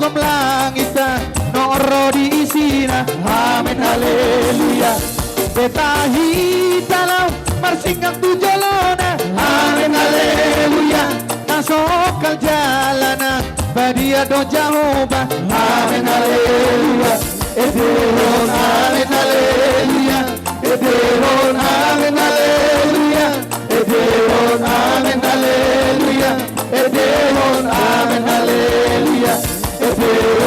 kolom langit noro diisina. Amin haleluya. Betahi dalam marsinggang tujolona. Amin haleluya. Nasokal jalana badia do Jehovah. Amin haleluya. Edeon amin haleluya. Edeon amin haleluya. Edeon amin haleluya. Edeon amin haleluya. Edeon